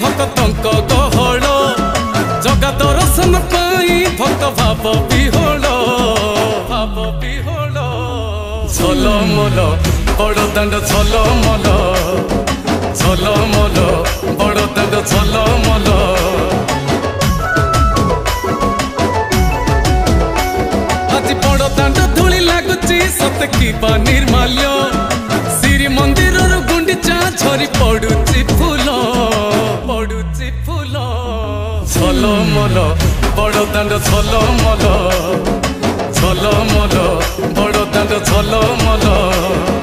भक्तंक गहल जगा दर्शन पाई भक्त भाव विहोल झलमल बड़दाण्ड झलमल झलमल बड़दाण्ड झलमल आज बड़दाण्ड धूली लगुची सत कि निर्माल्य श्री मंदिर गुंडीचा झरी पड़ुची फूल झलमल बड़दाण्ड झलमल झलमल बड़दाण्ड झलमल।